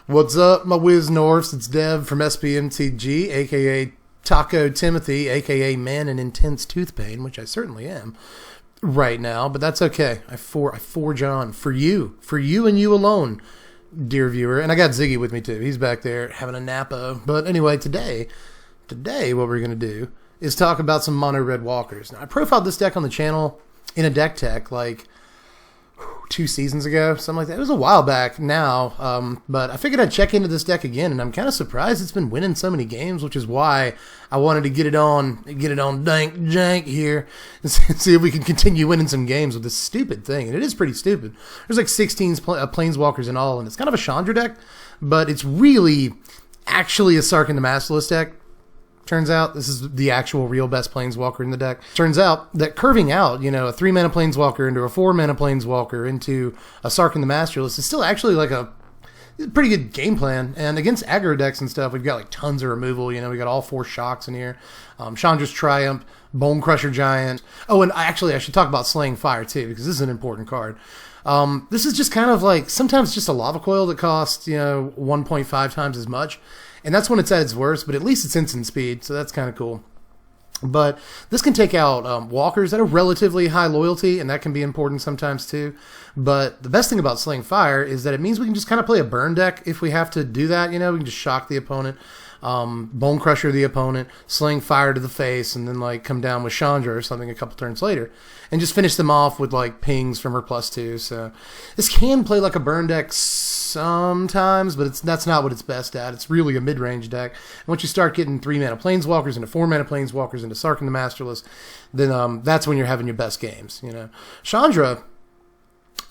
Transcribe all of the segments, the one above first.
What's up, my whiz Norths? It's Dev from Mtg, aka Taco Timothy, aka Man in Intense Tooth Pain, which I certainly am right now, but that's okay. I forge on for you and you alone, dear viewer. And I got Ziggy with me too. He's back there having a nappo. But anyway, today what we're going to do is talk about some mono red walkers. Now, I profiled this deck on the channel in a deck tech like 2 seasons ago, something like that. It was a while back now, but I figured I'd check into this deck again, and I'm kind of surprised it's been winning so many games, which is why I wanted to get it on Dank, Jank here, and see if we can continue winning some games with this stupid thing. And it is pretty stupid. There's like 16 Planeswalkers in all, and it's kind of a Chandra deck, but it's really actually a Sarkhan the Masterless deck. Turns out this is the actual real best Planeswalker in the deck. Turns out that curving out, a 3-mana Planeswalker into a 4-mana Planeswalker into a Sarkhan the Masterless is still actually like a pretty good game plan. And against aggro decks and stuff, we've got like tons of removal. We got all 4 shocks in here. Chandra's Triumph, Bone Crusher Giant. Oh, and I should talk about Slaying Fire too, because this is an important card. This is just kind of like sometimes just a lava coil that costs 1.5 times as much. And that's when it's at its worst, but at least it's instant speed, so that's kind of cool. But this can take out walkers that are relatively high loyalty, and that can be important sometimes too. But the best thing about Slaying Fire is that it means we can just kind of play a burn deck if we have to do that. We can just shock the opponent, Bone Crusher the opponent, Slaying Fire to the face, and then like come down with Chandra or something a couple turns later, and just finish them off with like pings from her +2. So this can play like a burn deck sometimes, but that's not what it's best at. It's really a mid-range deck. And once you start getting 3-mana Planeswalkers into 4-mana Planeswalkers into Sarkhan the Masterless, then that's when you're having your best games. Chandra,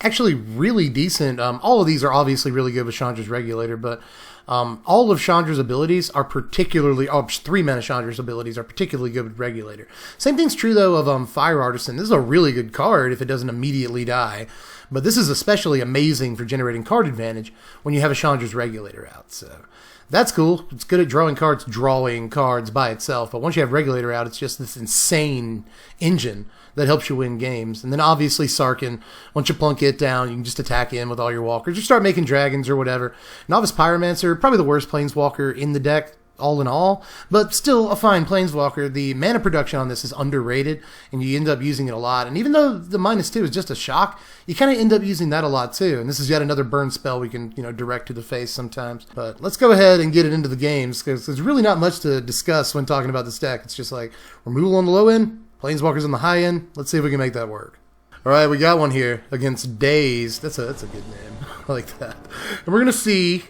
actually really decent. All of these are obviously really good with Chandra's Regulator, but all of Chandra's abilities are particularly, 3-mana Chandra's abilities are particularly good with Regulator. Same thing's true though of Fire Artisan. This is a really good card if it doesn't immediately die. But this is especially amazing for generating card advantage when you have a Chandra's Regulator out. So that's cool. It's good at drawing cards by itself. But once you have Regulator out, it's just this insane engine that helps you win games. And then obviously Sarkhan, once you plunk it down, you can just attack in with all your walkers or start making dragons or whatever. Novice Pyromancer, probably the worst Planeswalker in the deck, all in all, but still a fine Planeswalker. The mana production on this is underrated, and you end up using it a lot. And even though the -2 is just a shock, you kind of end up using that a lot too. And this is yet another burn spell we can, direct to the face sometimes. But let's go ahead and get it into the games, because there's really not much to discuss when talking about this deck. It's just like removal on the low end, Planeswalkers on the high end. Let's see if we can make that work. All right, we got one here against Daze. That's a good name. I like that. And we're gonna see.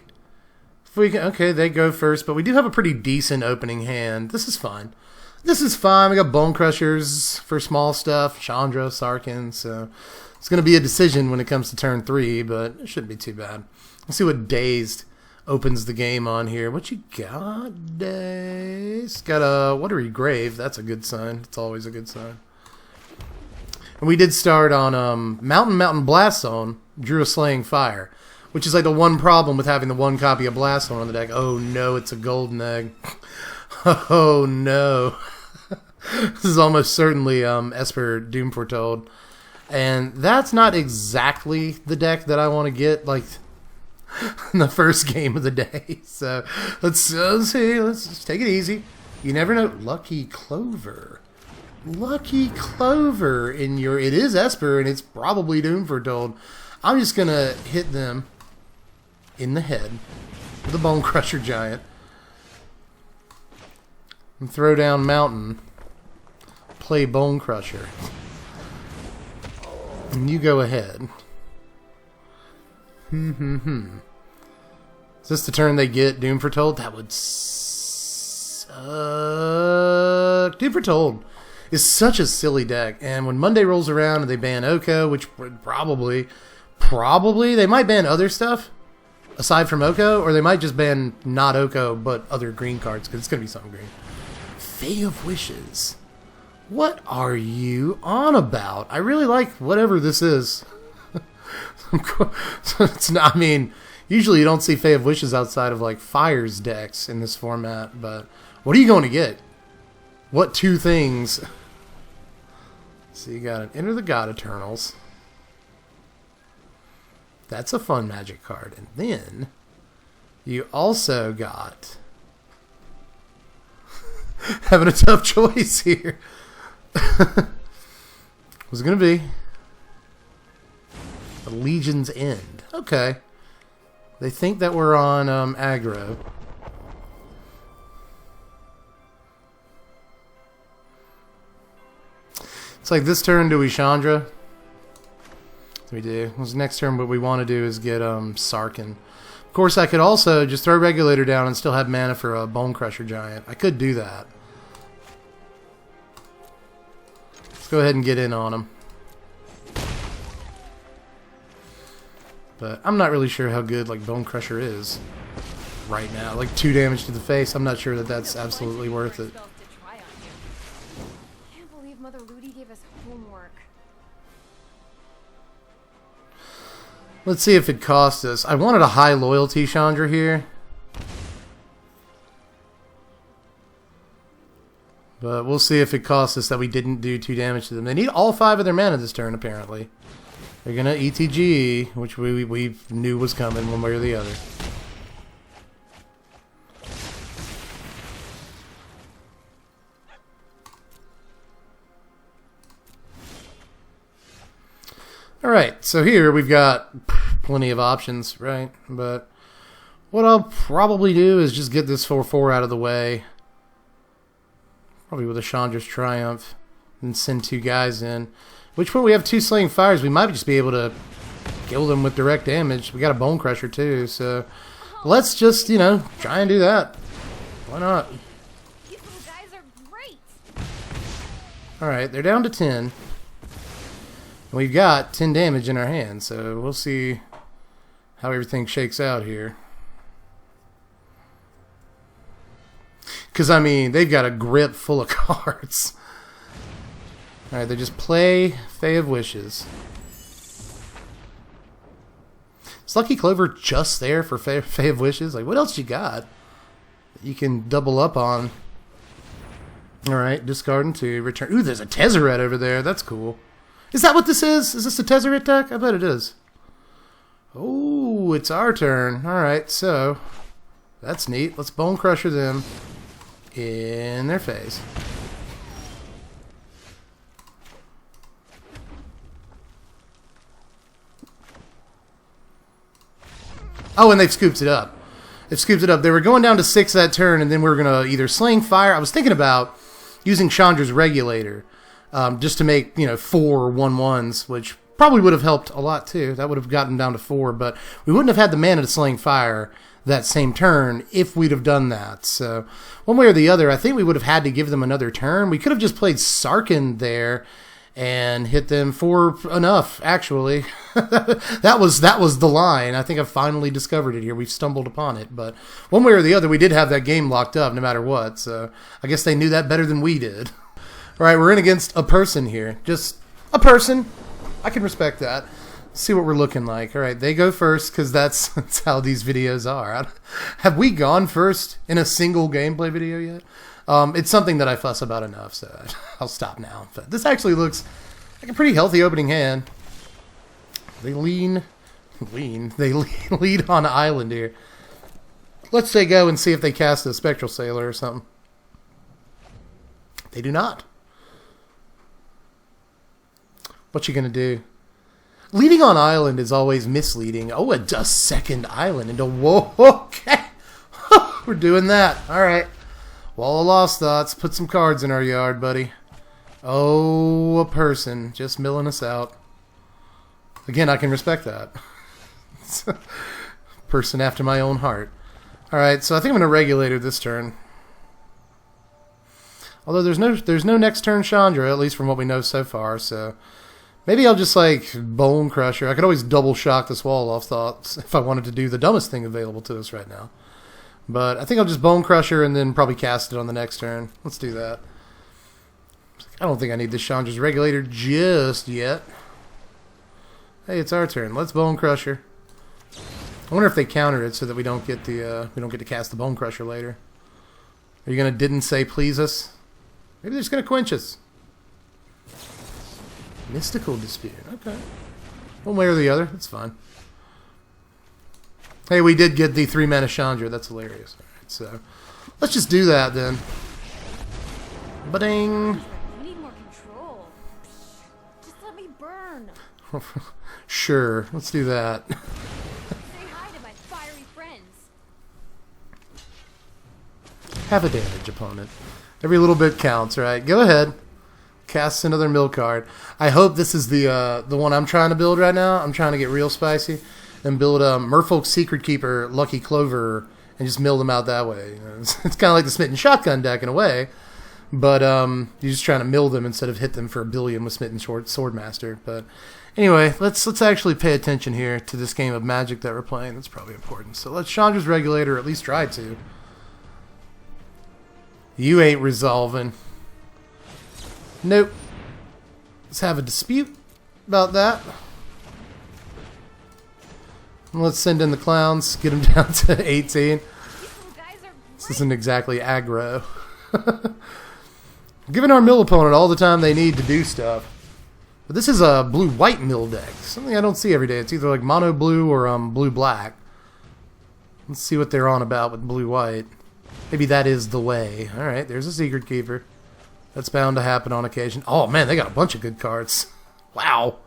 Okay, they go first, but we do have a pretty decent opening hand. This is fine. We got Bone Crushers for small stuff, Chandra, Sarkhan, so it's going to be a decision when it comes to turn 3, but it shouldn't be too bad. Let's see what Dazed opens the game on here. What you got, Dazed? Got a Watery Grave. That's a good sign. It's always a good sign. And we did start on Mountain Blast Zone, drew a Slaying Fire, which is like the one problem with having the one copy of Blast Zone on the deck. Oh no, it's a golden egg. Oh no. This is almost certainly Esper Doom Foretold. And that's not exactly the deck that I want to get like in the first game of the day. So let's see. Let's just take it easy. You never know. Lucky Clover. Lucky Clover in your... It is Esper and it's probably Doom Foretold. I'm just going to hit them in the head with a Bone Crusher Giant and throw down Mountain, play Bone Crusher, and you go ahead. Is this the turn they get Doom Foretold? That would suck. Doom Foretold is such a silly deck, and when Monday rolls around and they ban Oko, which would probably they might ban other stuff aside from Oko, or they might just ban not Oko, but other green cards, because it's going to be something green. Fae of Wishes. What are you on about? I really like whatever this is. It's not, I mean, usually you don't see Fae of Wishes outside of, like, Fires decks in this format, but what are you going to get? What 2 things? So you got an Enter the God Eternals. That's a fun Magic card. And then You also got having a tough choice here. What's it gonna be? The Legion's End. Okay. They think that we're on aggro. It's like this turn, do we Chandra? We do. This next turn, what we want to do is get Sarkin. Of course, I could also just throw Regulator down and still have mana for a Bone Crusher Giant. I could do that. Let's go ahead and get in on him. But I'm not really sure how good like Bone Crusher is right now. Like 2 damage to the face. I'm not sure that that's absolutely worth it. Can't believe Mother Ludi gave us homework. Let's see if it costs us. I wanted a high loyalty Chandra here. But we'll see if it costs us that we didn't do 2 damage to them. They need all 5 of their mana this turn, apparently. They're going to ETG, which we knew was coming one way or the other. Alright, so here we've got plenty of options, right? But what I'll probably do is just get this 4/4 out of the way. Probably with a Chandra's Triumph. And send 2 guys in. Which when we have 2 Slaying Fires, we might just be able to kill them with direct damage. We got a Bone Crusher too, so let's just, you know, try and do that. Why not? These little guys are great. Alright, they're down to 10. We've got 10 damage in our hand, so we'll see how everything shakes out here. Because, I mean, they've got a grip full of cards. Alright, they just play Fae of Wishes. Is Lucky Clover just there for Fae of Wishes? Like, what else you got that you can double up on? Alright, discarding 2. Return. Ooh, there's a Tezzeret over there. That's cool. Is that what this is? Is this a Tezzeret deck? I bet it is. Oh, it's our turn. Alright, so that's neat. Let's Bone Crusher them in their face. Oh, and they've scooped it up. They've scooped it up. They were going down to 6 that turn, and then we were going to either Slaying Fire. I was thinking about using Chandra's Regulator just to make, you know, 4 1/1s, which probably would have helped a lot too. That would have gotten down to 4, but we wouldn't have had the mana to Slaying Fire that same turn if we'd have done that. So one way or the other, I think we would have had to give them another turn. We could have just played Sarkin there and hit them for enough, actually. that was the line. I think I've finally discovered it here. We've stumbled upon it. But one way or the other, we did have that game locked up no matter what. So I guess they knew that better than we did. All right, we're in against a person here. Just a person. I can respect that. See what we're looking like. All right, they go first because that's how these videos are. Have we gone first in a single gameplay video yet? It's something that I fuss about enough, so I'll stop now. But this actually looks like a pretty healthy opening hand. They lead on island here. Let's say go and see if they cast a Spectral Sailor or something. They do not. What you gonna do? Leading on island is always misleading. Oh, a second island into whoa. Okay, we're doing that. All right. Wall of Lost Thoughts. Put some cards in our yard, buddy. Oh, a person just milling us out. Again, I can respect that. Person after my own heart. All right, so I think I'm gonna Regulator this turn. Although there's no next turn Chandra, at least from what we know so far. So maybe I'll just like Bone Crusher. I could always double shock this Wall of Thoughts if I wanted to do the dumbest thing available to us right now. But I think I'll just Bone Crusher and then probably cast it on the next turn. Let's do that. I don't think I need this Chandra's Regulator just yet. Hey, it's our turn. Let's Bone Crusher. I wonder if they counter it so that we don't get to cast the Bone Crusher later. Are you gonna didn't say please us? Maybe they're just gonna quench us. Mystical Dispute. Okay. One way or the other, it's fine. Hey, we did get the 3-mana Chandra. That's hilarious. Alright, so let's just do that then. Ba-ding. We need more control. Just let me burn. Sure, let's do that. Say hi to my fiery friends. Have a damage opponent. Every little bit counts, right? Go ahead. Cast another mill card. I hope this is the one I'm trying to build right now. I'm trying to get real spicy and build a Merfolk's Secret Keeper, Lucky Clover, and just mill them out that way. You know, it's kind of like the Smitten Shotgun deck in a way, but you're just trying to mill them instead of hit them for 1 billion with Smitten Swordmaster. But anyway, let's actually pay attention here to this game of Magic that we're playing. That's probably important. So let's Chandra's Regulator, or at least try to. You ain't resolving. Nope. Let's have a dispute about that. Let's send in the clowns, get them down to 18. This isn't exactly aggro. Giving our mill opponent all the time they need to do stuff. But this is a blue-white mill deck. Something I don't see every day. It's either like mono-blue or blue-black. Let's see what they're on about with blue-white. Maybe that is the way. Alright, there's a Secret Keeper. That's bound to happen on occasion. Oh man, they got a bunch of good cards. Wow.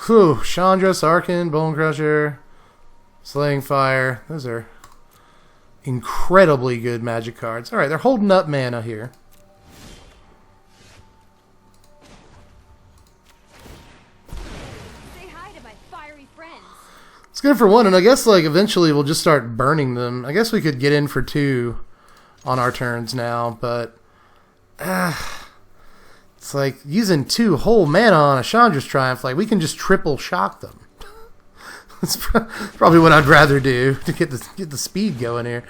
Whew. Chandra, Sarkin, Bone Crusher, Slaying Fire. Those are incredibly good Magic cards. Alright, they're holding up mana here. Say hi to my fiery friends. It's good for one, and I guess like eventually we'll just start burning them. I guess we could get in for 2 on our turns now, but it's like using 2 whole mana on a Chandra's Triumph. Like we can just triple shock them. That's probably what I'd rather do to get the speed going here.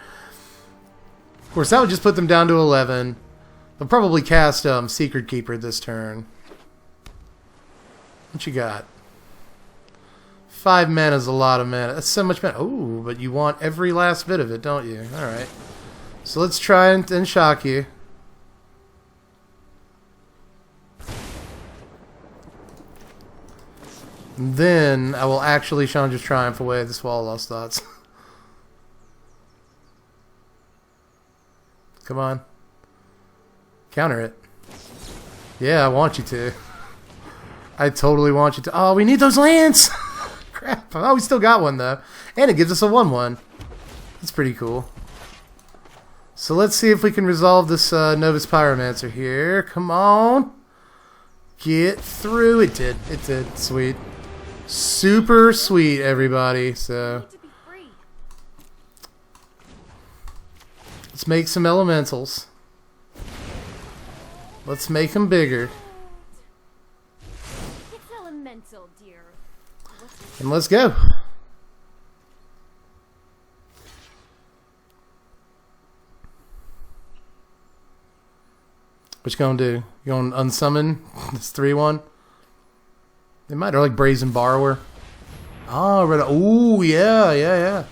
Of course, that would just put them down to 11. They'll probably cast Secret Keeper this turn. What you got? 5 mana is a lot of mana. That's so much mana. Oh, but you want every last bit of it, don't you? Alright. So let's try and shock you. And then I will actually Chandra's Triumph away the Swallow Lost Thoughts. Come on. Counter it. Yeah, I want you to. I totally want you to. Oh, we need those lands! Crap. Oh, we still got one, though. And it gives us a 1/1. That's pretty cool. So let's see if we can resolve this Novus Pyromancer here. Come on. Get through. It did. It did. Sweet. Super sweet, everybody. So let's make some elementals. Let's make them bigger. It's elemental, dear. And let's go. What you gonna do? You gonna unsummon this 3/1? They might, or like Brazen Borrower. Oh, right. Ooh, yeah.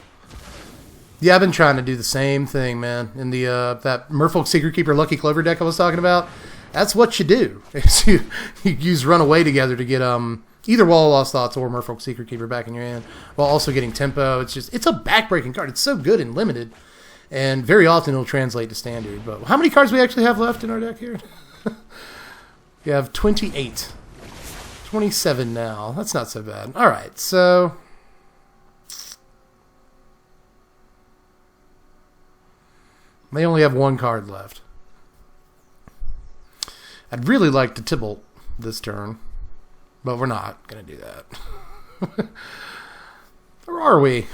Yeah, I've been trying to do the same thing, man. In the that Merfolk Secret Keeper Lucky Clover deck I was talking about, that's what you do. you use Runaway together to get either Wall of Lost Thoughts or Merfolk Secret Keeper back in your hand, while also getting tempo. It's a backbreaking card. It's so good and limited, and very often it'll translate to standard. But how many cards do we actually have left in our deck here? We have 28. 27 now. That's not so bad. Alright, so they only have 1 card left. I'd really like to Tibalt this turn, but we're not going to do that. Or are we?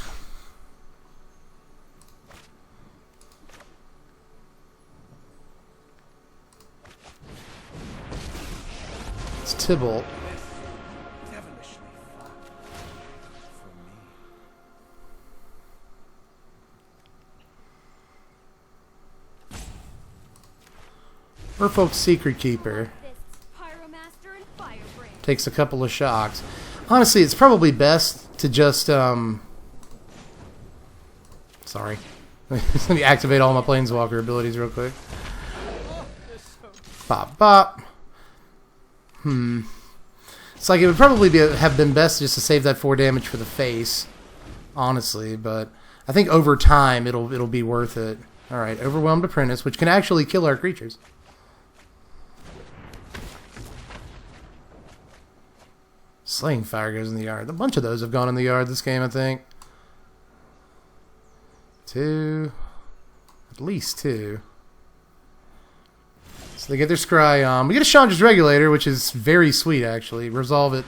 It's Tibalt. Merfolk's Secret Keeper takes a couple of shocks. Honestly, it's probably best to just sorry. Let me activate all my Planeswalker abilities real quick. Bop bop. It's like it would probably have been best just to save that 4 damage for the face honestly, but I think over time it'll be worth it. All right, Overwhelmed Apprentice, which can actually kill our creatures. Slaying Fire goes in the yard. A bunch of those have gone in the yard this game, I think. 2. At least 2. So they get their Scry on. We get a Chandra's Regulator, which is very sweet, actually. Resolve it.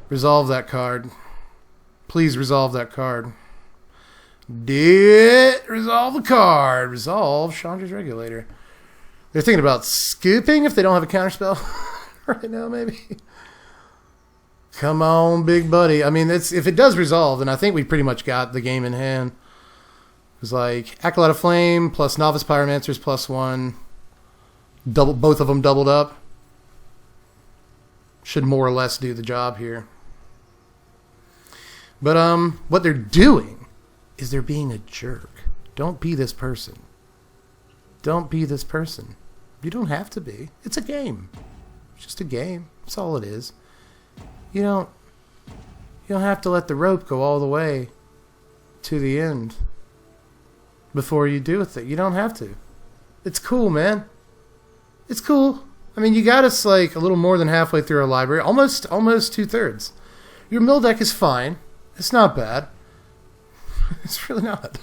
Resolve that card. Please resolve that card. Did resolve the card. Resolve Chandra's Regulator. They're thinking about scooping if they don't have a counterspell right now, maybe. Come on, big buddy. I mean, if it does resolve, then I think we pretty much got the game in hand. It was like Acolyte of Flame plus Novice Pyromancers plus 1. Both of them doubled up. Should more or less do the job here. But what they're doing is they're being a jerk. Don't be this person. Don't be this person. You don't have to be. It's a game. It's just a game. That's all it is. You don't have to let the rope go all the way to the end before you do with it. You don't have to. It's cool, man. It's cool. I mean, you got us like a little more than halfway through our library. Almost 2/3. Your mill deck is fine. It's not bad. It's really not.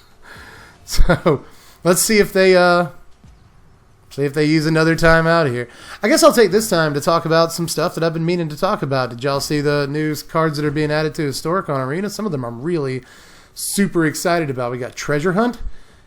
So let's see if they use another time out here. I guess I'll take this time to talk about some stuff that I've been meaning to talk about. Did y'all see the news cards that are being added to Historic on Arena? Some of them I'm really super excited about. We got Treasure Hunt,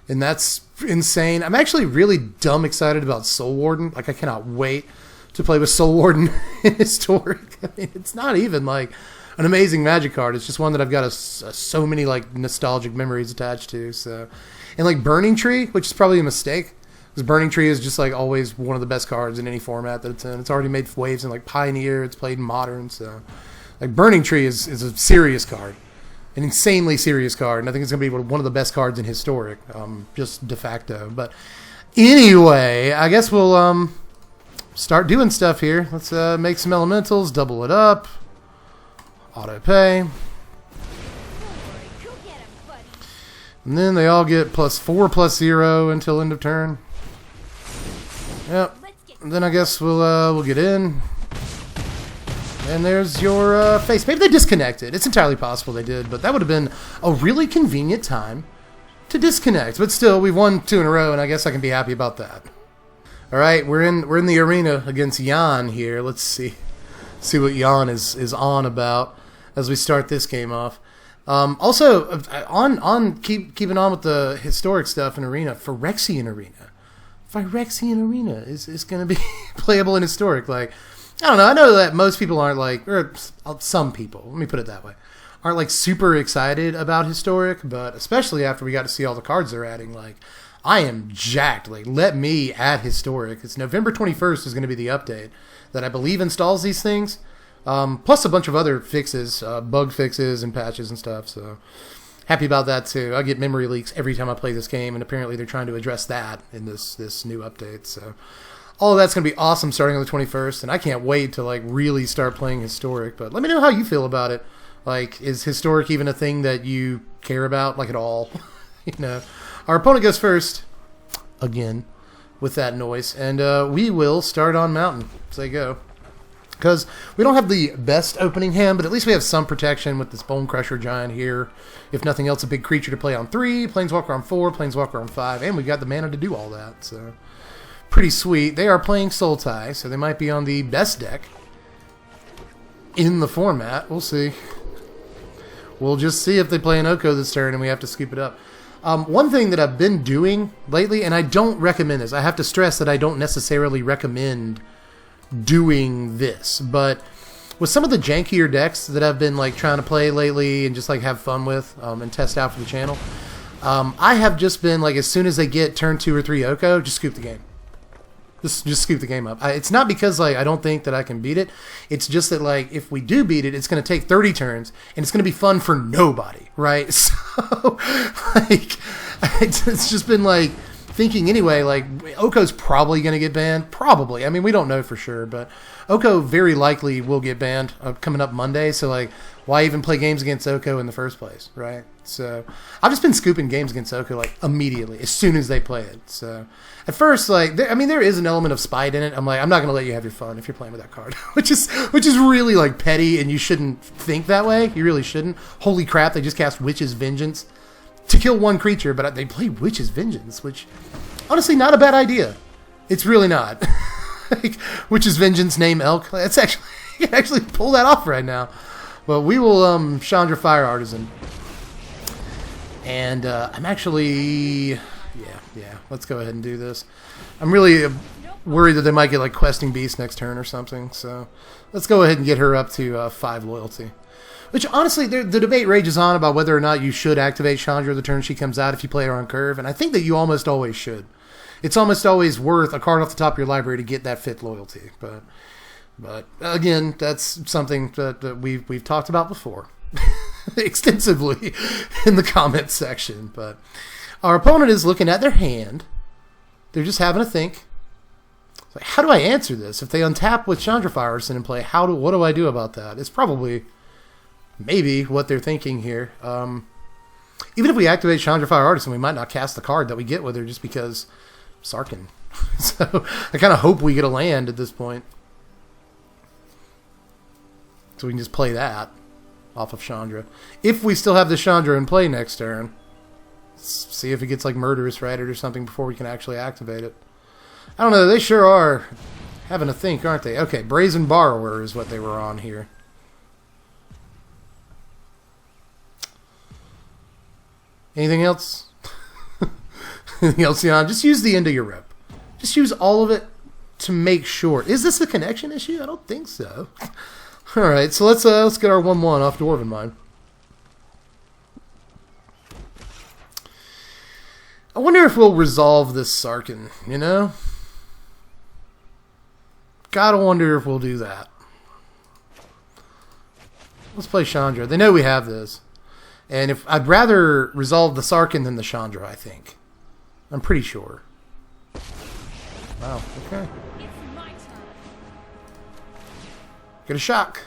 and that's insane. I'm actually really dumb excited about Soul Warden. Like, I cannot wait to play with Soul Warden in Historic. I mean, it's not even like an amazing Magic card. It's just one that I've got so many like nostalgic memories attached to. So, and like Burning Tree, which is probably a mistake. Because Burning Tree is just like always one of the best cards in any format that it's in. It's already made waves in like Pioneer. It's played in Modern. So like Burning Tree is a serious card. An insanely serious card. And I think it's going to be one of the best cards in Historic. Just de facto. But anyway, I guess we'll start doing stuff here. Let's make some elementals. Double it up. Auto pay. And then they all get +4/+0 until end of turn. Yep. And then I guess we'll get in. And there's your face. Maybe they disconnected. It's entirely possible they did, but that would have been a really convenient time to disconnect. But still, we've won 2 in a row, and I guess I can be happy about that. All right, we're in the arena against Jan here. Let's see what Jan is on about as we start this game off. Also, keeping on with the Historic stuff in Arena, Phyrexian Arena. Phyrexian Arena is going to be playable in Historic. Like, I don't know. I know that most people aren't like, or some people, let me put it that way, aren't like super excited about Historic, but especially after we got to see all the cards they're adding, like, I am jacked. Like, let me add Historic. It's November 21st is going to be the update that I believe installs these things. Plus a bunch of other fixes, bug fixes and patches and stuff. So happy about that too. I get memory leaks every time I play this game, and apparently they're trying to address that in this new update. So all of that's going to be awesome starting on the 21st, and I can't wait to like really start playing Historic. But let me know how you feel about it. Like, is Historic even a thing that you care about, like, at all? You know, our opponent goes first again with that noise, and we will start on Mountain. So they go. Because we don't have the best opening hand, but at least we have some protection with this Bone Crusher Giant here. If nothing else, a big creature to play on 3, Planeswalker on 4, Planeswalker on 5, and we got the mana to do all that. So pretty sweet. They are playing Sultai, so they might be on the best deck in the format. We'll see. We'll just see if they play an Oko this turn and we have to scoop it up. One thing that I've been doing lately, and I don't recommend this, I have to stress that I don't necessarily recommend doing this, but with some of the jankier decks that I've been like trying to play lately and just like have fun with and test out for the channel, I have just been like, as soon as they get turn 2 or 3 Oko, just scoop the game. Just scoop the game up. It's not because like I don't think that I can beat it. It's just that like if we do beat it, it's going to take 30 turns and it's going to be fun for nobody, right? So like it's just been like thinking anyway, like, Oko's probably going to get banned. Probably. I mean, we don't know for sure, but Oko very likely will get banned coming up Monday. So, like, why even play games against Oko in the first place, right? So, I've just been scooping games against Oko, like, immediately, as soon as they play it. So, at first, like, there is an element of spite in it. I'm like, I'm not going to let you have your fun if you're playing with that card, which is really, like, petty, and you shouldn't think that way. You really shouldn't. Holy crap, they just cast Witch's Vengeance to kill one creature, but they play Witch's Vengeance, which, honestly, not a bad idea. It's really not. Like, Witch's Vengeance, name Elk. That's actually, you can actually pull that off right now. Well, we will Chandra Fire Artisan. And I'm actually, yeah, let's go ahead and do this. I'm really worried that they might get, like, Questing Beast next turn or something, so let's go ahead and get her up to 5 loyalty. Which, honestly, the debate rages on about whether or not you should activate Chandra the turn she comes out if you play her on curve, and I think that you almost always should. It's almost always worth a card off the top of your library to get that 5th loyalty. But again, that's something that we've talked about before. Extensively in the comments section. But our opponent is looking at their hand. They're just having a think. It's like, how do I answer this? If they untap with Chandra Fire Artisan and play, what do I do about that? It's probably maybe what they're thinking here. Even if we activate Chandra Fire Artisan, we might not cast the card that we get with her just because Sarkin. So I kind of hope we get a land at this point. So we can just play that off of Chandra. If we still have the Chandra in play next turn, see if it gets like Murderous Rider or something before we can actually activate it. I don't know. They sure are having a think, aren't they? Okay, Brazen Borrower is what they were on here. Anything else? Anything else, Jan? Just use the end of your rep. Just use all of it to make sure. Is this a connection issue? I don't think so. All right, so let's get our 1/1 off Dwarven Mine. I wonder if we'll resolve this Sarkin, you know? Gotta wonder if we'll do that. Let's play Chandra. They know we have this. And if I'd rather resolve the Sarkin than the Chandra, I think. I'm pretty sure. Wow, okay. It's my turn. Get a shock.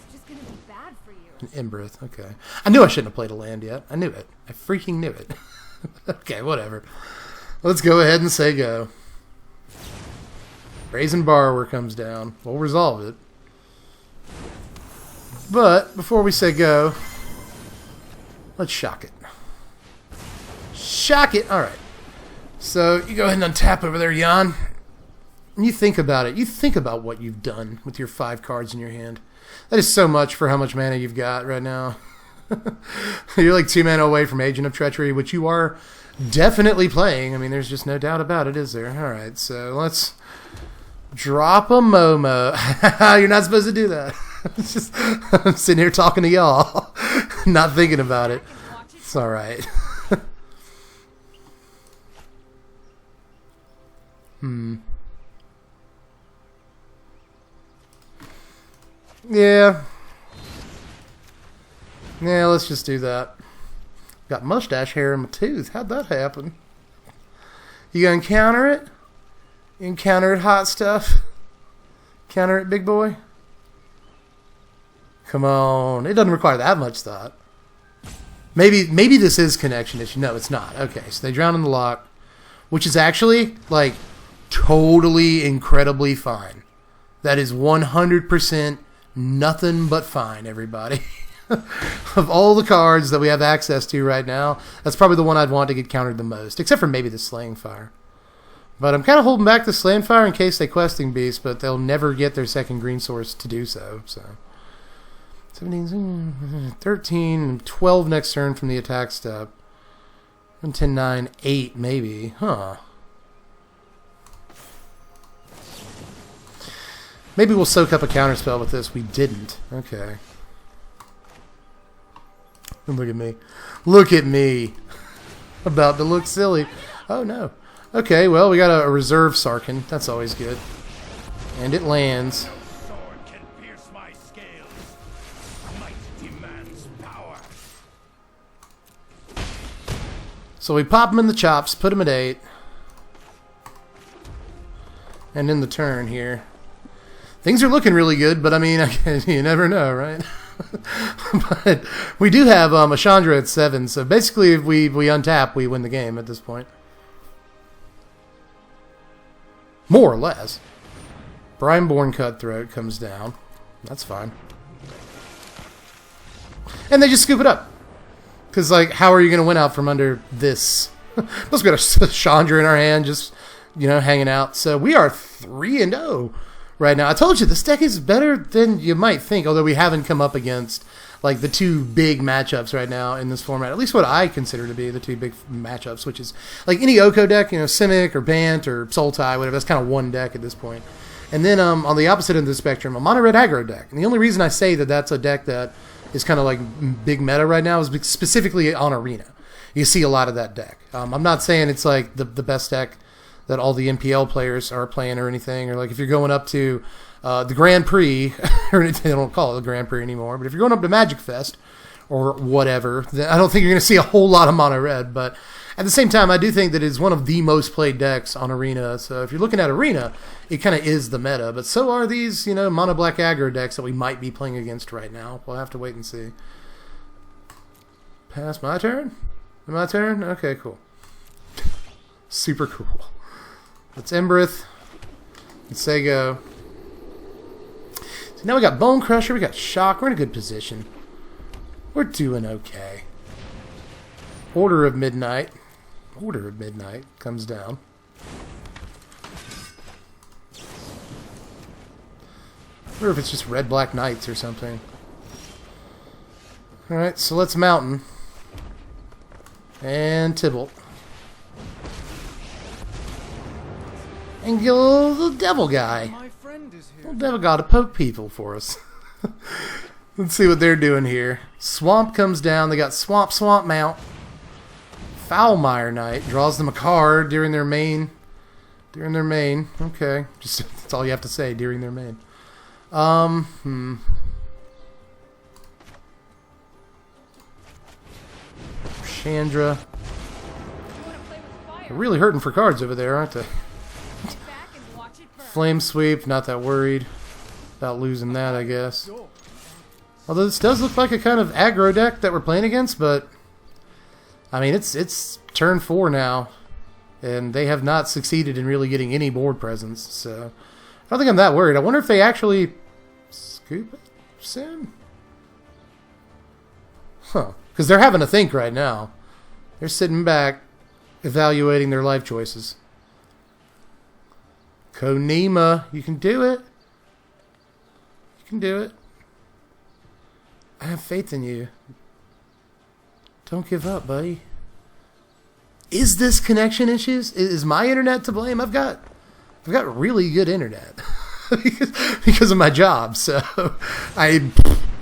This is just gonna be bad for you. An Embereth, okay. I knew I shouldn't have played a land yet. I knew it. I freaking knew it. Okay, whatever. Let's go ahead and say go. Brazen Borrower comes down. We'll resolve it. But before we say go, let's shock it. Shock it! Alright. So you go ahead and untap over there, Jan. And you think about it. You think about what you've done with your 5 cards in your hand. That is so much for how much mana you've got right now. You're like 2 mana away from Agent of Treachery, which you are definitely playing. I mean, there's just no doubt about it, is there? Alright, so let's drop a Momo. You're not supposed to do that. It's just, I'm sitting here talking to y'all, not thinking about it. It's alright. Yeah. Yeah, let's just do that. Got mustache hair in my tooth. How'd that happen? You gonna counter it? You can counter it, hot stuff? Counter it, big boy? Come on. It doesn't require that much thought. Maybe this is connection issue. No, it's not. Okay, so they drown in the lock, which is actually, like, totally incredibly fine. That is 100% nothing but fine, everybody. Of all the cards that we have access to right now, that's probably the one I'd want to get countered the most, except for maybe the Slaying Fire. But I'm kind of holding back the Slaying Fire in case they Questing Beast, but they'll never get their second green source to do so. 17, 13, 12 next turn from the attack step. 10, 9, 8 maybe. Huh. Maybe we'll soak up a counterspell with this. We didn't. Okay. Look at me. Look at me. About to look silly. Oh, no. Okay, well, we got a reserve Sarkin. That's always good. And it lands. So we pop them in the chops, put them at 8. And in the turn here. Things are looking really good, but I mean, you never know, right? But we do have a Chandra at 7, so basically if we untap, we win the game at this point. More or less. Brineborn Cutthroat comes down. That's fine. And they just scoop it up. Because, like, how are you going to win out from under this? Plus, we got a Chandra in our hand, just, you know, hanging out. So we are 3-0 right now. I told you, this deck is better than you might think, although we haven't come up against, like, the two big matchups right now in this format. At least what I consider to be the two big matchups, which is, like, any Oko deck, you know, Simic or Bant or Sultai, whatever. That's kind of one deck at this point. And then on the opposite end of the spectrum, a mono-red aggro deck. And the only reason I say that that's a deck that is kind of like big meta right now is specifically on Arena. You see a lot of that deck. I'm not saying it's like the best deck that all the MPL players are playing or anything, or like if you're going up to the Grand Prix, or they don't call it the Grand Prix anymore, but if you're going up to Magic Fest or whatever, then I don't think you're going to see a whole lot of mono-red, but at the same time, I do think that it's one of the most played decks on Arena. So if you're looking at Arena, it kind of is the meta. But so are these, you know, mono-black aggro decks that we might be playing against right now. We'll have to wait and see. Pass my turn? My turn? Okay, cool. Super cool. Let's Embereth. Let's say go. So now we got Bone Crusher. We got Shock. We're in a good position. We're doing okay. Order of Midnight. Order of Midnight comes down. I wonder if it's just Red-Black Knights or something. Alright, so let's Mountain. And Tybalt. And get a little devil guy. My friend is here. Little devil guy to poke people for us. Let's see what they're doing here. Swamp comes down. They got Swamp Mount. Foulmire Knight draws them a card during their main. Okay, just that's all you have to say during their main. Chandra. They're really hurting for cards over there, aren't they? Flame Sweep, not that worried about losing that, I guess. Although this does look like a kind of aggro deck that we're playing against, but I mean, it's turn 4 now, and they have not succeeded in really getting any board presence, so I don't think I'm that worried. I wonder if they actually scoop it soon? Huh. Because they're having to think right now. They're sitting back, evaluating their life choices. Konima, you can do it. You can do it. I have faith in you. Don't give up, buddy. Is this connection issues? Is my internet to blame? I've got really good internet because of my job. So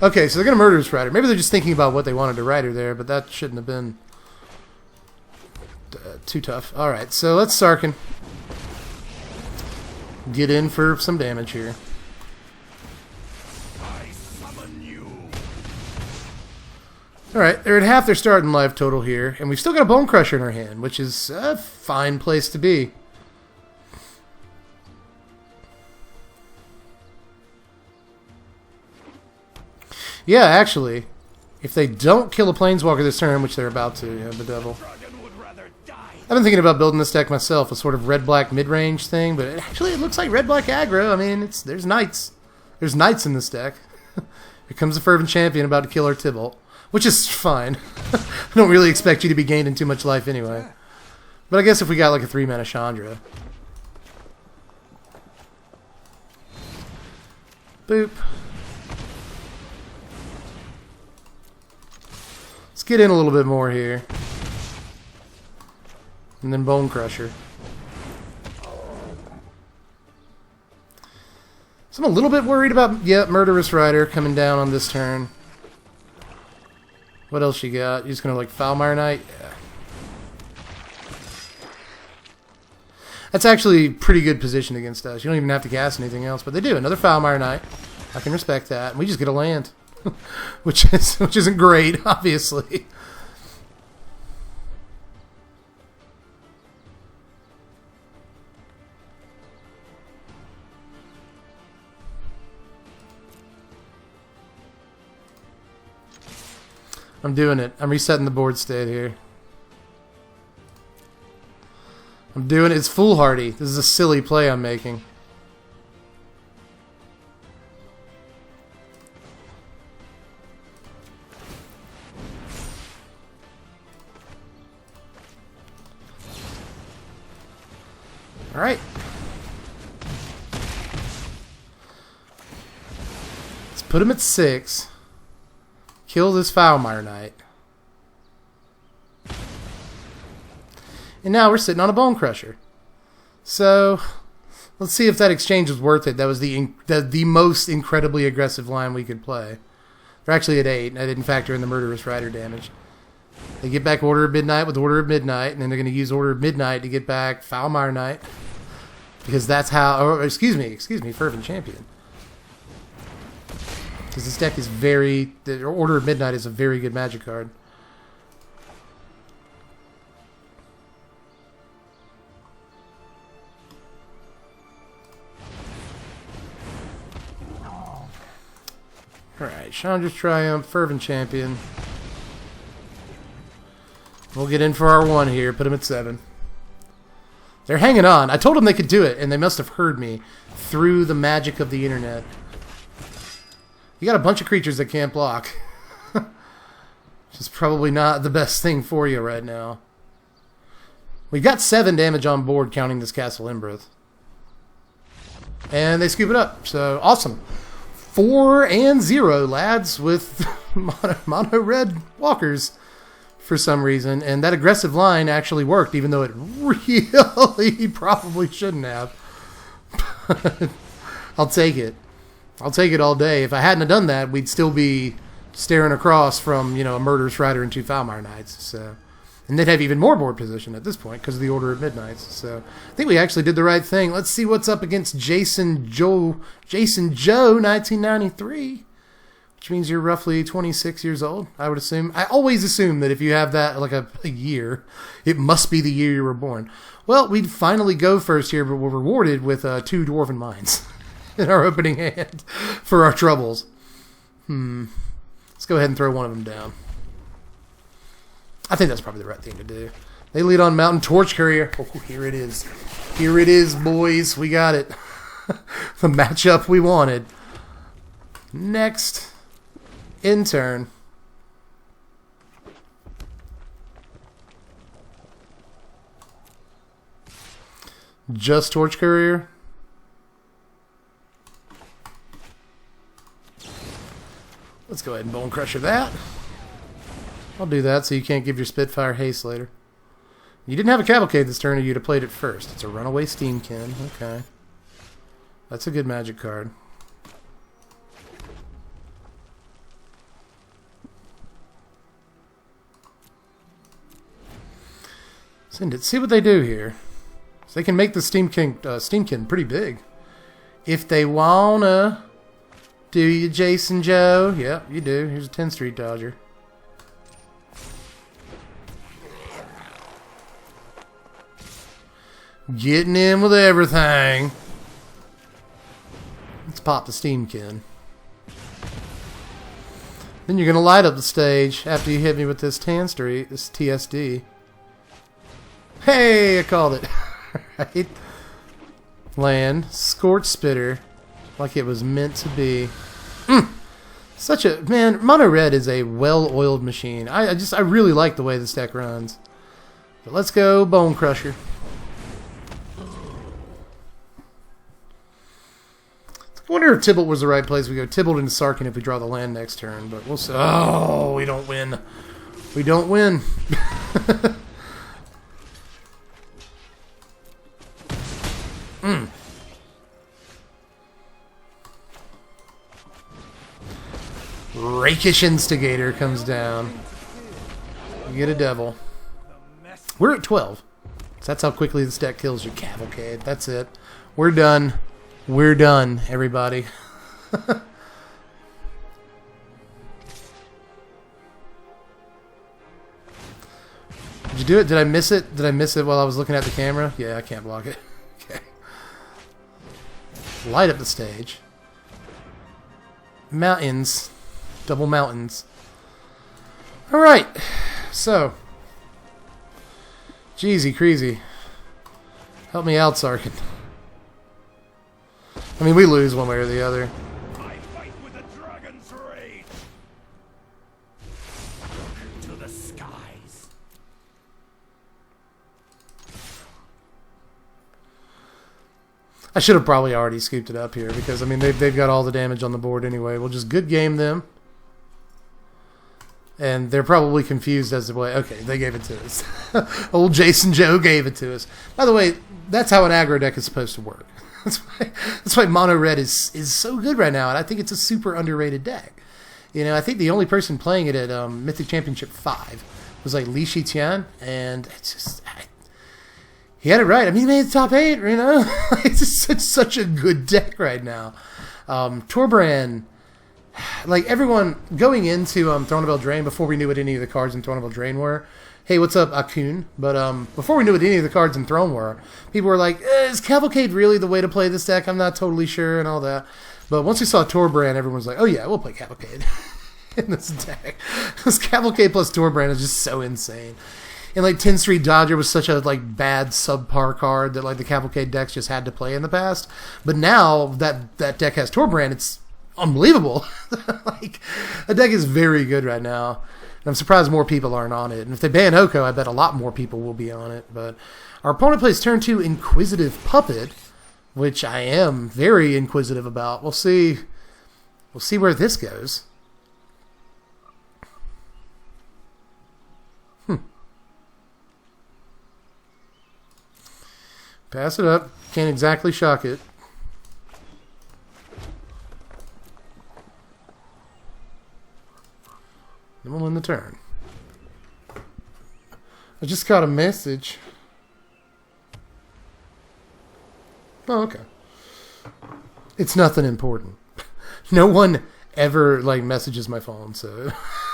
okay. So they're gonna murder this writer. Maybe they're just thinking about what they wanted to write her there, but that shouldn't have been too tough. All right. So let's Sarkin get in for some damage here. Alright, they're at half their starting life total here, and we've still got a Bone Crusher in our hand, which is a fine place to be. Yeah, actually, if they don't kill a Planeswalker this turn, which they're about to, the devil. I've been thinking about building this deck myself, a sort of red-black mid-range thing, but it looks like red-black aggro. I mean, there's knights. There's knights in this deck. Here comes the Fervent Champion about to kill our Tybalt. Which is fine. I don't really expect you to be gaining too much life anyway. But I guess if we got like a 3-mana Chandra. Boop. Let's get in a little bit more here. And then Bone Crusher. So I'm a little bit worried about, Murderous Rider coming down on this turn. What else you got? You're just going to like Foulmire Knight? Yeah. That's actually pretty good position against us. You don't even have to cast anything else, but they do. Another Foulmire Knight. I can respect that. And we just get a land. which isn't great, obviously. I'm doing it. I'm resetting the board state here. I'm doing it. It's foolhardy. This is a silly play I'm making. All right. Let's put him at 6. Kill this Foulmire Knight. And now we're sitting on a Bone Crusher. So, let's see if that exchange was worth it. That was the most incredibly aggressive line we could play. They're actually at 8, and I didn't factor in the Murderous Rider damage. They get back Order of Midnight with Order of Midnight, and then they're going to use Order of Midnight to get back Foulmire Knight. Because that's how... Or, excuse me, Fervent Champion. Because this deck is very... The Order of Midnight is a very good Magic card. Alright, Chandra's Triumph, Fervent Champion. We'll get in for our 1 here, put him at 7. They're hanging on. I told them they could do it, and they must have heard me through the magic of the internet. You got a bunch of creatures that can't block. Which is probably not the best thing for you right now. We've got 7 damage on board, counting this Castle Imbrith. And they scoop it up, so awesome. 4-0, lads, with mono red walkers for some reason, and that aggressive line actually worked, even though it really probably shouldn't have. I'll take it. I'll take it all day. If I hadn't have done that, we'd still be staring across from, you know, a Murderous Rider and 2 Foulmire Knights. So, and they'd have even more board position at this point because of the Order of Midnights. So I think we actually did the right thing. Let's see what's up against Jason Joe 1993, which means you're roughly 26 years old, I would assume. I always assume that if you have that, like a year, it must be the year you were born. Well, we'd finally go first here, but we're rewarded with 2 Dwarven Mines in our opening hand for our troubles. Let's go ahead and throw one of them down. I think that's probably the right thing to do. They lead on Mountain Torch Courier. Oh, here it is. Here it is, boys. We got it. The matchup we wanted. Next, in turn. Just Torch Courier. Let's go ahead and Bone Crusher that. I'll do that so you can't give your Spitfire haste later. You didn't have a Cavalcade this turn, or you'd have played it first. It's a Runaway Steamkin. Okay. That's a good Magic card. Send it. See what they do here. So they can make the Steamkin pretty big. If they wanna. Do you, Jason Joe? Yep, you do. Here's a 10th Street Dodger. Getting in with everything. Let's pop the Steamkin. Then you're going to light up the stage after you hit me with this Tan Street, this TSD. Hey, I called it. Right? Land. Scorch Spitter. Like it was meant to be. Such a... Man, Mono Red is a well-oiled machine. I really like the way this deck runs. But let's go Bone Crusher. I wonder if Tibalt was the right place. We go Tibalt into Sarkin if we draw the land next turn, but we'll see. Oh, we don't win. We don't win. Rakish Instigator comes down. You get a devil. We're at 12. So that's how quickly this deck kills your Cavalcade. That's it. We're done. We're done, everybody. Did you do it? Did I miss it? Did I miss it while I was looking at the camera? Yeah, I can't block it. Okay. Light up the stage. Mountains. Double mountains. Alright, so. Jeezy crazy. Help me out, Sarkin. I mean, we lose one way or the other. I fight with the dragon's rage. To the skies. I should have probably already scooped it up here because, I mean, they've got all the damage on the board anyway. We'll just good game them. And they're probably confused as to why. Okay, they gave it to us. Old Jason Joe gave it to us. By the way, that's how an aggro deck is supposed to work. That's why mono red is so good right now, and I think it's a super underrated deck. You know, I think the only person playing it at Mythic Championship 5 was like Li Shiqian, and it's just he had it right. I mean, he made the top 8. You know, it's just such a good deck right now. Torbrand. Like, everyone going into Thronable Drain, before we knew what any of the cards in Thronable Drain were, hey, what's up, Akun? But before we knew what any of the cards in Throne were, people were like, is Cavalcade really the way to play this deck? I'm not totally sure and all that. But once we saw Torbrand, everyone was like, oh yeah, we'll play Cavalcade in this deck. Because Cavalcade plus Torbrand is just so insane. And like 10th Street Dodger was such a like bad subpar card that like the Cavalcade decks just had to play in the past. But now that deck has Torbrand, it's unbelievable. Like, the deck is very good right now. And I'm surprised more people aren't on it. And if they ban Oko, I bet a lot more people will be on it. But our opponent plays turn 2 Inquisitive Puppet, which I am very inquisitive about. We'll see where this goes. Pass it up. Can't exactly shock it. Then we'll end the turn. I just got a message. Oh, okay. It's nothing important. No one ever like messages my phone, so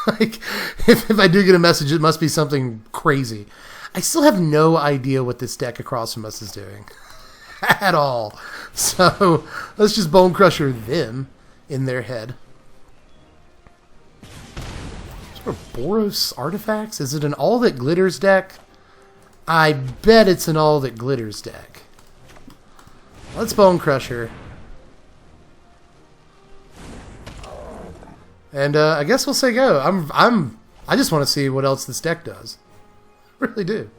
like if I do get a message, it must be something crazy. I still have no idea what this deck across from us is doing at all. So let's just Bone Crusher them in their head. Boros artifacts? Is it an all that glitters deck? I bet it's an all that glitters deck. Let's Bone Crusher. And I guess we'll say go. I just want to see what else this deck does. I really do.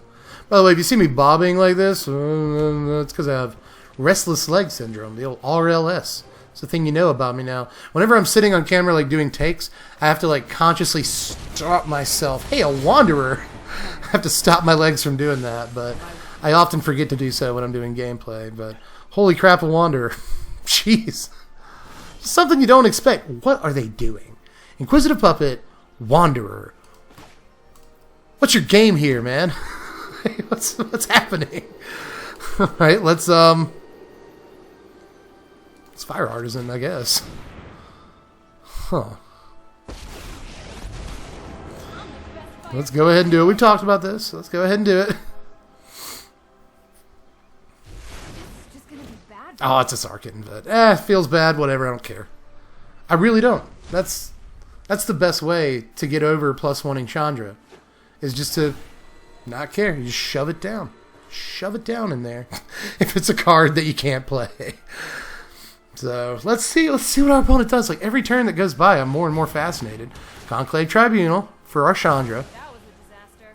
By the way, if you see me bobbing like this, it's because I have restless leg syndrome, the old RLS. It's the thing you know about me now. Whenever I'm sitting on camera, like doing takes, I have to like consciously stop myself. Hey, a wanderer! I have to stop my legs from doing that, but I often forget to do so when I'm doing gameplay. But holy crap, a wanderer! Jeez, something you don't expect. What are they doing? Inquisitive Puppet, wanderer. What's your game here, man? What's happening? All right, let's it's Fire Artisan, I guess. Huh. Let's go ahead and do it. We've talked about this. Let's go ahead and do it. Just gonna be bad. Oh, it's a Sarkin, but feels bad. Whatever. I don't care. I really don't. That's the best way to get over +1ing Chandra, is just to not care. You just shove it down. Shove it down in there. If it's a card that you can't play. So let's see what our opponent does. Like every turn that goes by, I'm more and more fascinated. Conclave Tribunal for our Chandra. That was a disaster.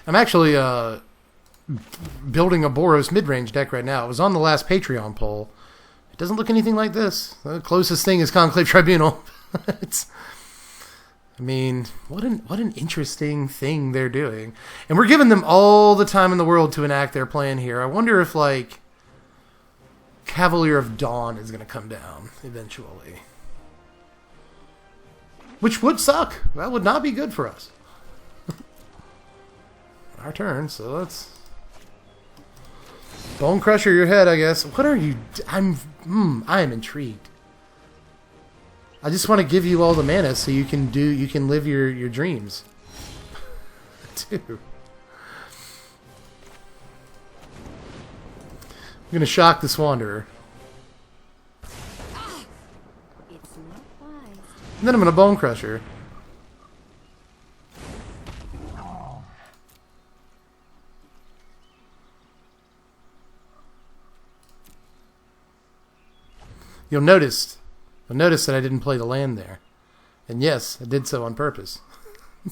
I'm actually building a Boros mid-range deck right now. It was on the last Patreon poll. It doesn't look anything like this. The closest thing is Conclave Tribunal. I mean, what an interesting thing they're doing. And we're giving them all the time in the world to enact their plan here. I wonder if, like, Cavalier of Dawn is going to come down eventually. Which would suck. That would not be good for us. Our turn, so let's Bone Crusher your head, I guess. What are you... I am intrigued. I just want to give you all the mana so you can live your dreams. Dude. I'm going to shock this Wanderer. And then I'm going to Bone Crusher. You'll notice that I didn't play the land there. And yes, I did so on purpose. I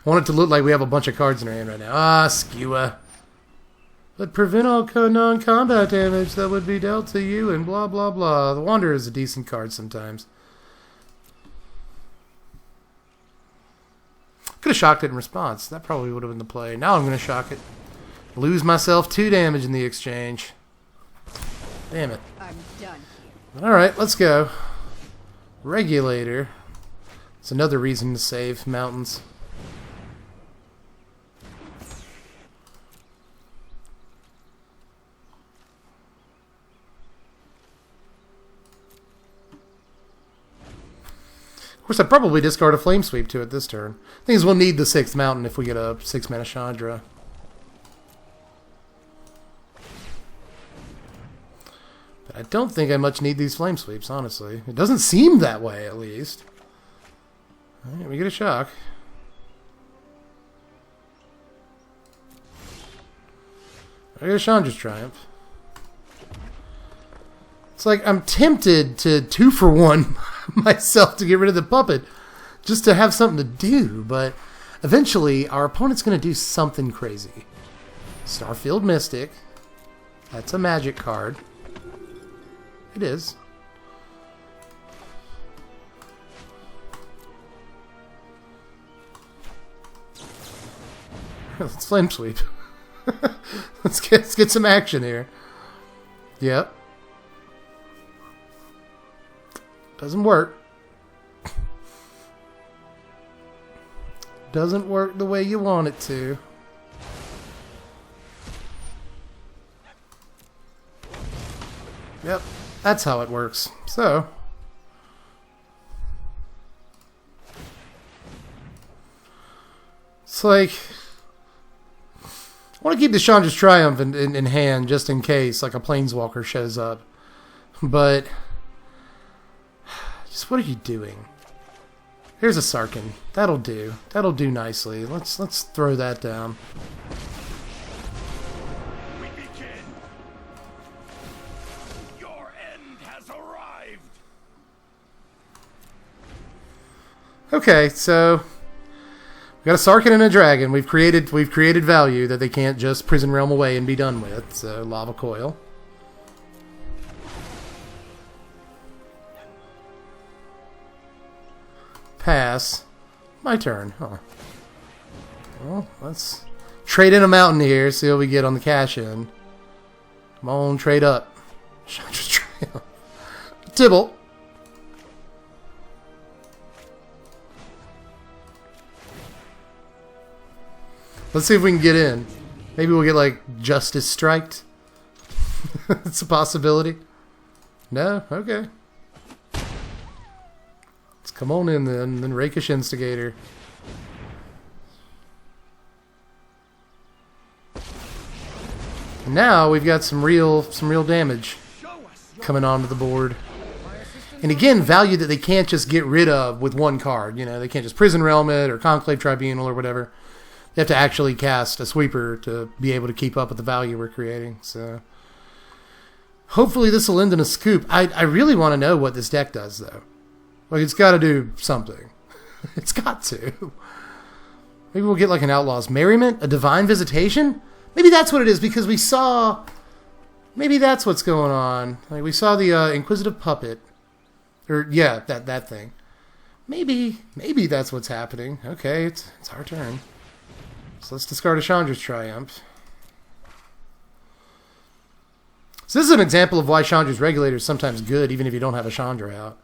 want it to look like we have a bunch of cards in our hand right now. Ah, skewer. But prevent all non-combat damage that would be dealt to you and blah, blah, blah. The Wanderer is a decent card sometimes. Could have shocked it in response. That probably would have been the play. Now I'm going to shock it. Lose myself 2 damage in the exchange. Damn it. I'm done. Alright, let's go. Regulator. It's another reason to save mountains. Of course, I'd probably discard a Flame Sweep to it this turn. Thing is, we'll need the 6th mountain if we get a 6-mana Chandra. I don't think I much need these Flame Sweeps, honestly. It doesn't seem that way, at least. Alright, we get a shock. I get a Chandra's Triumph. It's like I'm tempted to 2-for-1 myself to get rid of the puppet, just to have something to do, but eventually our opponent's going to do something crazy. Starfield Mystic. That's a magic card. It is. Let's Flame Sweep. let's get some action here. Yep. Doesn't work. Doesn't work the way you want it to. Yep. That's how it works. So, it's like, I want to keep the Chandra's Triumph in hand just in case, like a Planeswalker shows up. But, just what are you doing? Here's a Sarkhan. That'll do. That'll do nicely. Let's throw that down. Okay, so we got a Sarkhan and a Dragon. We've created value that they can't just Prison Realm away and be done with. So Lava Coil. Pass. My turn. Huh. Well, let's trade in a mountain here. See what we get on the cash in. Come on, trade up. Tibble. Let's see if we can get in. Maybe we'll get, like, Justice Striked. It's a possibility. No? Okay. Let's come on in then Rakish Instigator. And now we've got some real damage coming onto the board. And again, value that they can't just get rid of with one card. You know, they can't just Prison Realm it or Conclave Tribunal or whatever. They have to actually cast a sweeper to be able to keep up with the value we're creating. So hopefully this will end in a scoop. I really want to know what this deck does, though. Like, it's got to do something. It's got to. Maybe we'll get like an Outlaw's Merriment, a Divine Visitation. Maybe that's what it is, because we saw... Maybe that's what's going on. Like, we saw the Inquisitive Puppet. Or, yeah, that thing. Maybe that's what's happening. Okay, it's our turn. So let's discard a Chandra's Triumph. So this is an example of why Chandra's Regulator is sometimes good, even if you don't have a Chandra out.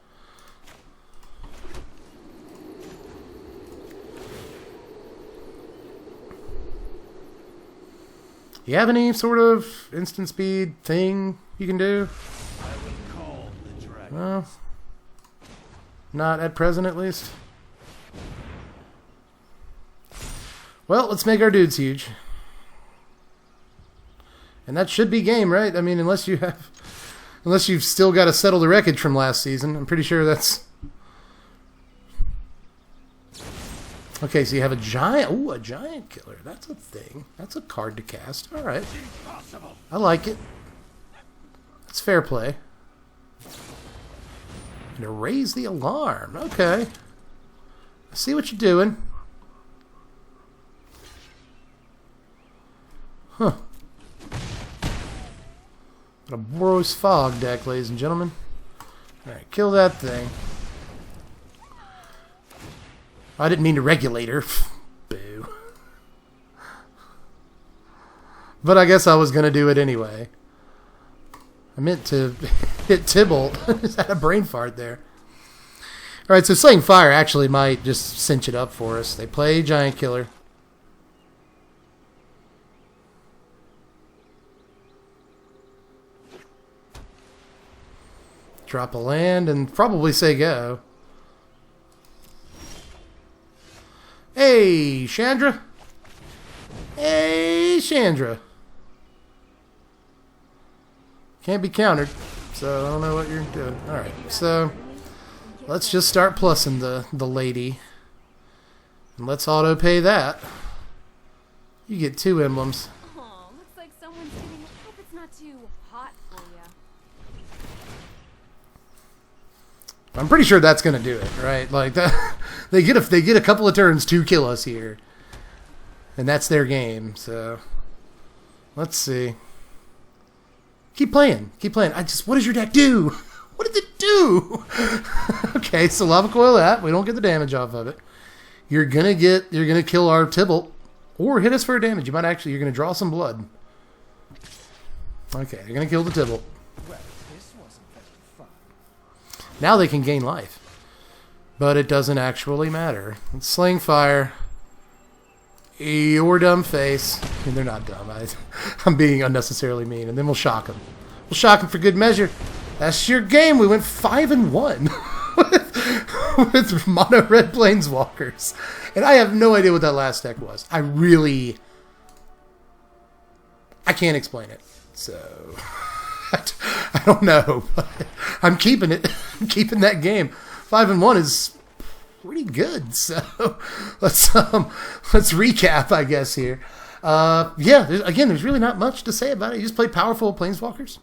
You have any sort of instant speed thing you can do? I would call the dragon. No. Not at present, at least. Well, let's make our dudes huge. And that should be game, right? I mean, unless you've still got to settle the wreckage from last season. I'm pretty sure that's Okay, so you have a giant. Ooh, a giant killer. That's a thing. That's a card to cast. All right. I like it. It's fair play. Gonna raise the alarm. Okay. I see what you're doing. Huh. Got a Boros fog deck, ladies and gentlemen. Alright, kill that thing. I didn't mean to regulate her. Boo. But I guess I was going to do it anyway. I meant to hit Tybalt. I just had a brain fart there. Alright, so Slaying Fire actually might just cinch it up for us. They play Giant Killer. Drop a land and probably say go. Hey, Chandra. Hey, Chandra. Can't be countered, so I don't know what you're doing. Alright, so let's just start plussing the lady. And let's auto pay that. You get 2 emblems. Oh, looks like someone's getting. Hope it's not too hot for you. I'm pretty sure that's gonna do it, right? Like that, they get a couple of turns to kill us here, and that's their game. So let's see. Keep playing, keep playing. What does your deck do? What did it do? Okay, so lava coil that. We don't get the damage off of it. You're gonna kill our Tybalt, or hit us for damage. You're gonna draw some blood. Okay, you're gonna kill the Tybalt. Well, this wasn't very fun. Now they can gain life. But it doesn't actually matter. It's Slaying Fire. Your dumb face. I mean, they're not dumb. I'm being unnecessarily mean. And then we'll shock them. We'll shock them for good measure. That's your game. We went 5-1 with mono red planeswalkers. And I have no idea what that last deck was. I can't explain it. So I don't know. But I'm keeping it. I'm keeping that game. 5-1 is pretty good. So let's recap, I guess, here. Yeah, there's really not much to say about it. You just play powerful planeswalkers.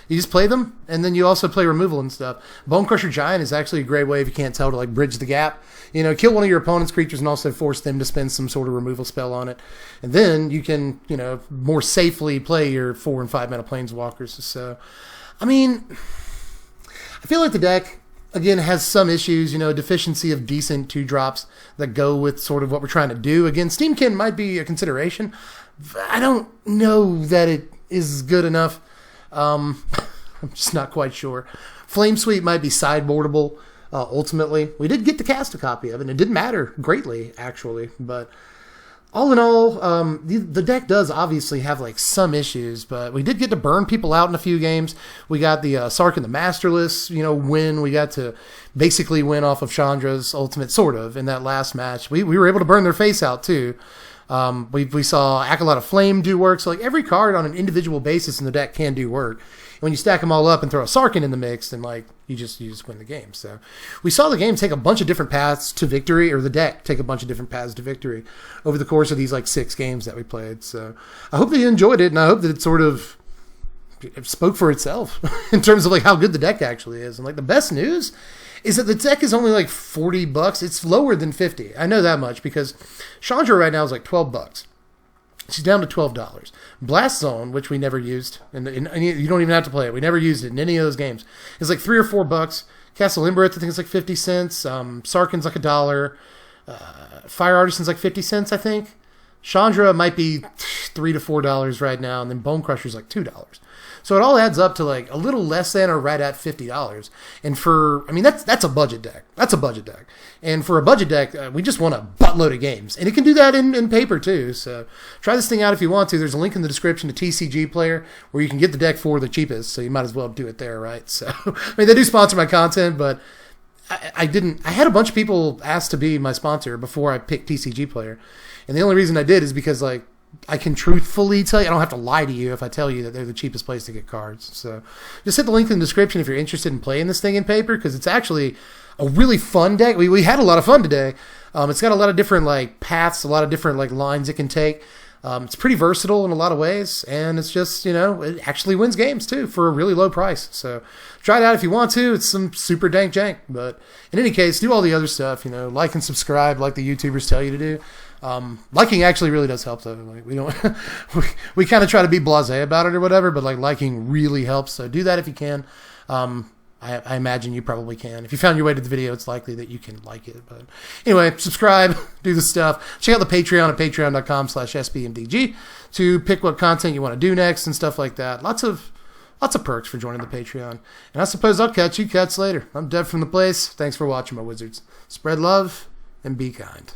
You just play them, and then you also play removal and stuff. Bone Crusher Giant is actually a great way, if you can't tell, to like bridge the gap. You know, kill one of your opponent's creatures and also force them to spend some sort of removal spell on it. And then you can, more safely play your 4 and 5 mana planeswalkers. So, I mean, I feel like the deck, again, has some issues, deficiency of decent 2-drops that go with sort of what we're trying to do. Again, Steamkin might be a consideration. I don't know that it is good enough. I'm just not quite sure. Flame Sweep might be sideboardable, ultimately. We did get to cast a copy of it, and it didn't matter greatly, actually. But all in all, the deck does obviously have like some issues, but we did get to burn people out in a few games. We got the Sark and the Masterless, win. We got to basically win off of Chandra's ultimate, sort of, in that last match. We were able to burn their face out, too. We saw Acolyte of Flame do work, so like every card on an individual basis in the deck can do work. When you stack them all up and throw a Sarkin in the mix, then like you just win the game. So we saw the game take a bunch of different paths to victory, or the deck take a bunch of different paths to victory over the course of these like 6 games that we played. So I hope that you enjoyed it, and I hope that it sort of spoke for itself in terms of like how good the deck actually is. And like the best news is that the deck is only like $40. It's lower than 50. I know that much because Chandra right now is like $12. She's down to $12. Blast Zone, which we never used, and you don't even have to play it. We never used it in any of those games. It's like $3 or $4. Castle Embereth, I think it's like 50 cents. Sarkin's like $1. Fire Artisan's like 50 cents, I think. Chandra might be $3 to $4 right now, and then Bone Crusher's like $2. So it all adds up to like a little less than or right at $50. And that's a budget deck. That's a budget deck. And for a budget deck, we just want a buttload of games. And it can do that in paper too. So try this thing out if you want to. There's a link in the description to TCG Player where you can get the deck for the cheapest. So you might as well do it there, right? So, they do sponsor my content, but I had a bunch of people ask to be my sponsor before I picked TCG Player. And the only reason I did is because like, I can truthfully tell you, I don't have to lie to you if I tell you that they're the cheapest place to get cards. So just hit the link in the description if you're interested in playing this thing in paper, because it's actually a really fun deck. We had a lot of fun today. It's got a lot of different like paths, a lot of different like lines it can take. It's pretty versatile in a lot of ways, and it's just, it actually wins games too for a really low price. So try it out if you want to. It's some super dank jank. But in any case, do all the other stuff, like and subscribe like the YouTubers tell you to do. Liking actually really does help though. Like we don't, we kind of try to be blasé about it or whatever, but like liking really helps. So do that if you can. I imagine you probably can. If you found your way to the video, it's likely that you can like it. But anyway, subscribe, do the stuff. Check out the Patreon at patreon.com/SBMDG to pick what content you want to do next and stuff like that. Lots of perks for joining the Patreon. And I suppose I'll catch you cats later. I'm Dev from the place. Thanks for watching, my wizards. Spread love and be kind.